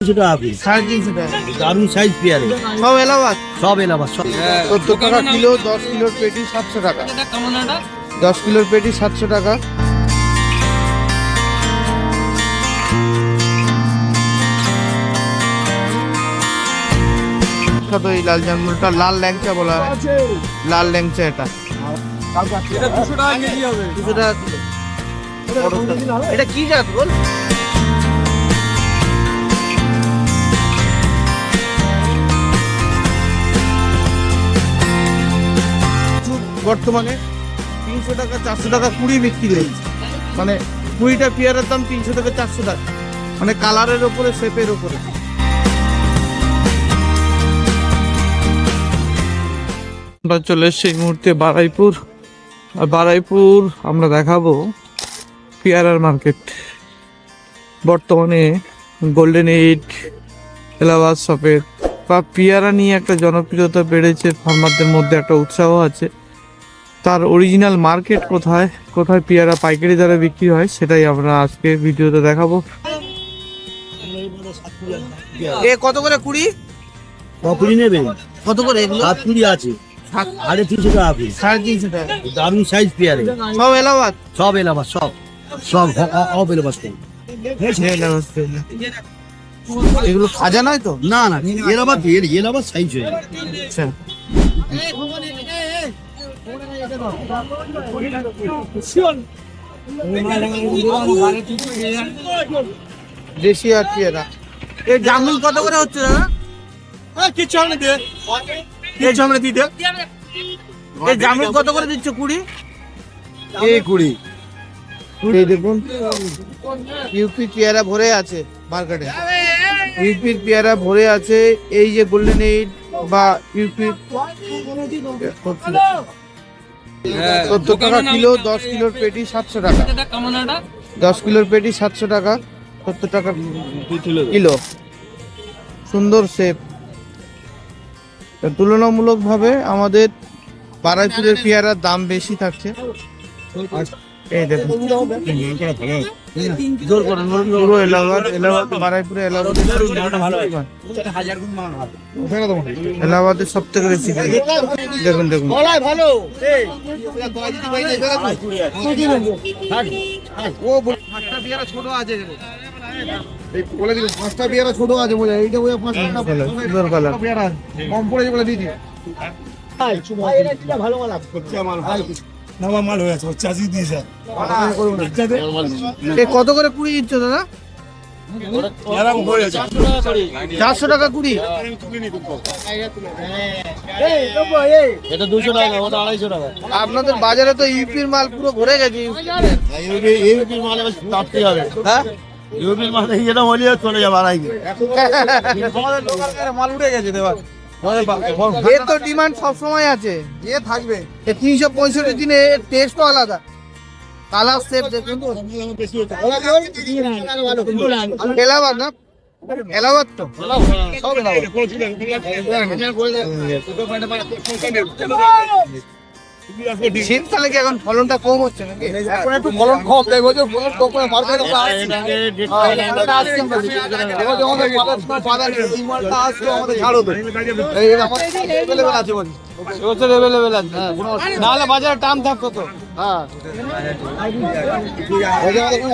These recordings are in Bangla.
টাকা পিস, 350 টাকা। দারুণ সাইজ পেয়ারে, সব এলাহাবাদ। সব এলাহাবাদ সব। 70 টাকা কিলো। 10 কিলোর পেটি 700 টাকা। 10 কিলোর পেটি 700 টাকা। তো এই লাল জামরুলটা লাল ল্যাংচা বলা হয়। লাল ল্যাংচা এটা 200 টাকা কেজি হবে। 200 টাকা কিলো। এটা কি জাত বল? বর্তমানে 300 টাকা 400 টাকা কুড়ি বিক্রি হচ্ছে। মানে 20টা পেয়ারের দাম 300 থেকে 400 টাকা, মানে কালারের ওপরে, শেপের ওপরে। আমরা চলে এসছি এই মুহূর্তে বারাইপুর। আর বারাইপুর আমরা দেখাবো পেয়ারার মার্কেট। বর্তমানে গোল্ডেন এইট, এলাহাবাদ সফেদ বা পেয়ারা নিয়ে একটা জনপ্রিয়তা বেড়েছে, ফার্মারদের মধ্যে একটা উৎসাহ আছে। তার অরিজিনাল মার্কেট কোথায়, কোথায় পেয়ারা পাইকারি দরে বিক্রি হয়, সেটাই আমরা আজকে ভিডিওতে দেখাবো। এ কত করে কুড়ি? কুড়ি নেবেন? কত করে এগুলো? 7 কুড়ি আছে, 350 টাকা পিস, 350 টাকা। দারুণ সাইজ পেয়ারে, সব এলাহাবাদ। সব এলাহাবাদ সব, সব সব এলাহাবাদ। এগুলো খাজা নয় তো? না না, এলাহাবাদ এলাহাবাদ সাইজ হয়ে যায়। আচ্ছা, দেশি আর পেয়ারা। এই জামরুল কত করে হচ্ছে দাদা? কিছু আমরা দিয়ে, এই জামরুল কত করে দিচ্ছ? 20? এই 20। এই দেখুন, ইউপি পেয়ারা ভরে আছে মার্কেটে। ইউপির পেয়ারা ভরে আছে। এই যে গোল্ডেন এইট বা ইউপি 70 টাকা কিলো। 10 কিলোর পেটি 700 টাকা। 10 কিলোর পেটি 700 টাকা। 70 টাকা কিলো। সুন্দর শেপ। তুলনামূলকভাবে আমাদের বারাইপুরের পেয়ারার দাম বেশি থাকছে। এই দেখুন, পুরো এলাহাবাদ, বারাইপুরে এলাহাবাদের সব থেকে বেশি। দেখুন দেখুন, ছোট আছে, বলে দিন 5টা পেয়ারা ছোট আছে, বোঝা এইটা বোঝা 5টা সুন্দর কালার, কম পড়েছে বলে দিদি। ভালো মাল হচ্ছে, আমার নবা মাল হয়ে আছে, 85 দিয়েছে। কত করে কুড়ি দিচ্ছ দাদা? 400 টাকা কুড়ি। এটা 200 টাকা, ওটা 250 টাকা। আপনাদের বাজারে তো ইউপির মাল পুরো ভরে গেছে। ইউপির মাল এবার কাটতে হবে। হ্যাঁ, ইউপির মাল যেটা হলে চলে যাবে আড়াই। আমাদের লোকাল মাল উঠে গেছে দেওয়ার। এর তো ডিমান্ড সবসময় আছে, এ থাকবে। 365 দিনে এর টেস্টও আলাদা, কালার শেপ দেখুন। এলাহাবাদ না? এলাহাবাদ তো সব শীতকালে কি এখন ফলনটা কম হচ্ছে নাকি? এখন একটু ফলন কম, দেখো যে ফলন কম করে মার্কেটে নাহলে বাজারে টান থাকতো তো। হ্যাঁ,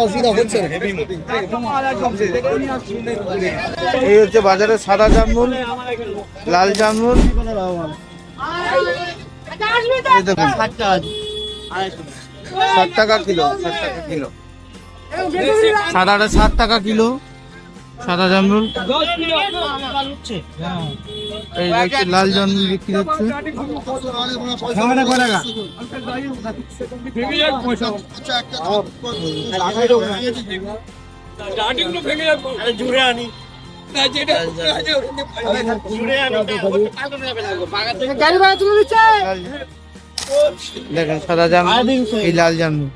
অসুবিধা হচ্ছে। এই হচ্ছে বাজারে সাদা জামরুল, লাল জামরুল। দেখুন 60 টাকা কিলো, 60 টাকা কিলো। সাদাটা 60 টাকা কিলো, সাদা জামরুল। এই দেখছি লাল জামরুল বিক্রি হচ্ছে। দেখেন সাদা জামরুল, এই লাল জামরুল।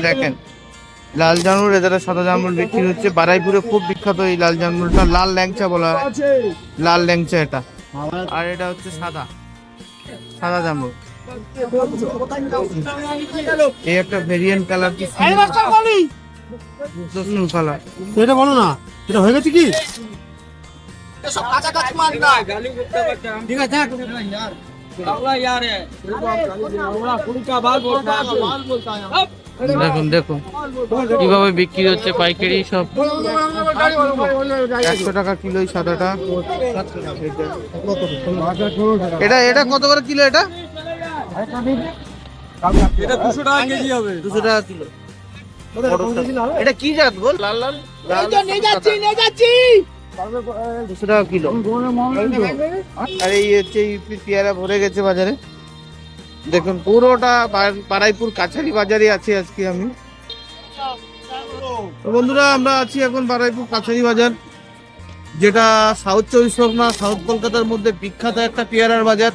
দেখেন লাল জামরুল, এদের সাদা জামরুল বিক্রি হচ্ছে। বারাইপুরে খুব বিখ্যাত এই লাল জামরুলটা, লাল ল্যাংচা বলা হয়। লাল ল্যাংচা এটা, আর এটা হচ্ছে সাদা। সাদা জামরুল। এই একটা ভেরিয়েন্ট কালার কি রসুন কালার। এটা বলো না, এটা হয়ে গেছে কি? ঠিক আছে দেখুন দেখুন কিভাবে বিক্রি হচ্ছে পাইকারি সব। 100 টাকা কিলো এই সাদাটা। এটা এটা কত করে কিলো? এটা এটা 200 টাকা কেজি হবে। 200 টাকা কিলো। এটা কি জাত গো? লাল লাল নিয়ে যাচ্ছি 200 টাকা কিলো। আর এই হচ্ছে ইউপি পেয়ারা ভরে গেছে বাজারে। দেখুন পুরোটা বারাইপুর কাছারি বাজারে আছি আজকে আমি। তো বন্ধুরা আমরা আছি এখন বারাইপুর কাছারি বাজার, যেটা সাউথ 24 পরগনা সাউথ কলকাতার মধ্যে বিখ্যাত একটা পেয়ারার বাজার।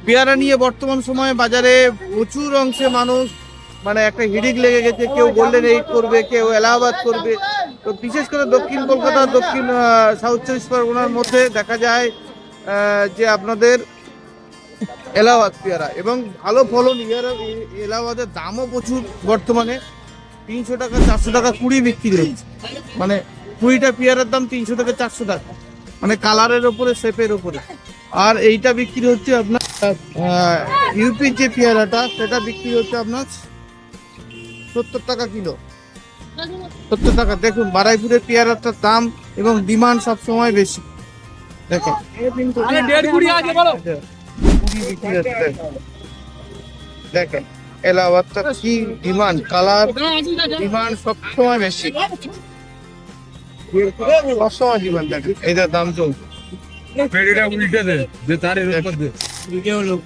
পেয়ারা নিয়ে বর্তমান সময়ে বাজারে প্রচুর অংশে মানুষ মানে একটা হিড়িক লেগে গেছে। কেউ গোল্ডেন 8 করবে, কেউ এলাহাবাদ করবে। তো বিশেষ করে দক্ষিণ কলকাতা, দক্ষিণ সাউথ 24 পরগনার মধ্যে দেখা যায় যে আপনাদের এলাহাবাদ পেয়ারা এবং ভালো ফলন। এলাহাবাদের দামও প্রচুর বর্তমানে। 300 টাকা 400 টাকা কুড়ি বিক্রি হচ্ছে। মানে 20টা পেয়ারার দাম 300 থেকে 400 টাকা, মানে কালারের ওপরে, শেপের ওপরে। আর এইটা বিক্রি হচ্ছে আপনার ইউপির যে পেয়ারাটা সেটা বিক্রি হচ্ছে আপনার 70 টাকা কিলো। 70 টাকা। দেখুন বারাইপুরের পেয়ারাটার দাম এবং ডিমান্ড সব সময় বেশি। দেখেন দেখেন এলাহাবাদটা কি ডিমান্ড, কালার ডিমান্ড সব সময় বেশি, সবসময় ডিমান্ড। দেখেন এইটার দাম চলছে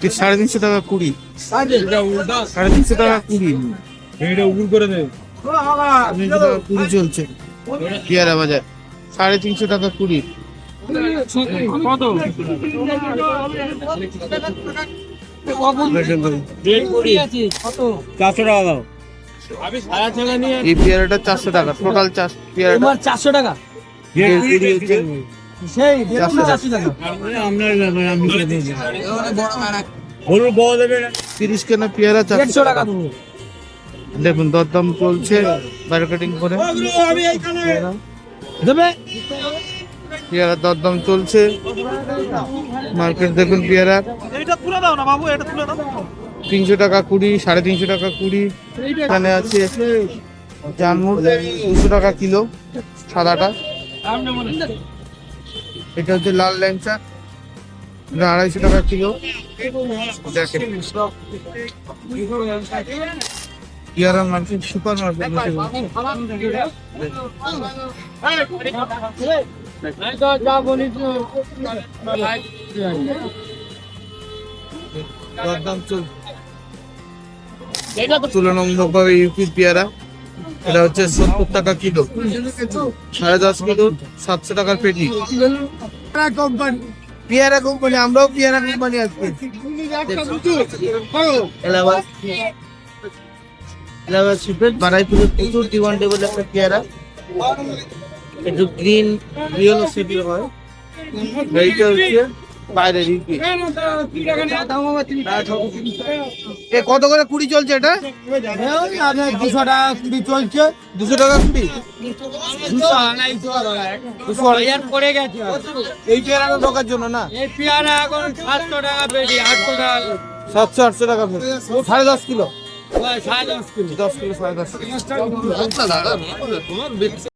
350 টাকা কুড়ি। 350 টাকা কুড়ি। 350 টাকা কুড়ি চলছে পেয়ারা বাজার। 350 টাকা কুড়ি। এই পেয়ারাটা 400 টাকা টোটাল। পেয়ারাটা 400 টাকা। 30 কেনা পেয়ারা 400 টাকা। দেখুন দরদাম চলছে মার্কেটিং করে। পেয়ারার দরদাম চলছে মার্কেট। দেখুন পেয়ারা 300 টাকা কুড়ি, 350 টাকা কুড়ি। এখানে আছে জামরুল 200 টাকা কিলো সাদাটা। এটা হচ্ছে লাল ল্যাংচা, 250 টাকা কিলো। দেখেন পেয়ারা মার্কেট সুপার মার্কেট। তুলনামূলকভাবে ইউপির পেয়ারা এটা হচ্ছে 70 টাকা কিলো, 10.5 কিলো 700 টাকার পেটি। পেয়ারা কোম্পানি, আমরাও পেয়ারা কোম্পানি আজকে। বারাইপুরের প্রচুর ডিমান্ডেবল একটা পেয়ারা, একটু গ্রিন রিয়েল শেপের হয়। এইটা হচ্ছে বাইরের ইউপি। কত করে কুড়ি চলছে এটা? 200 টাকা কুড়ি চলছে। 200 টাকা কুড়ি। 200 পড়ে গেছে এই পেয়ারা ঢোকার জন্য না? এই পেয়ারা এখন 700 টাকা পেটি, 800 টাকা। 700-800 টাকা পেটি। 10.5 কিলো। 10.5 কিলো। 10 kilo 10.5 kilo.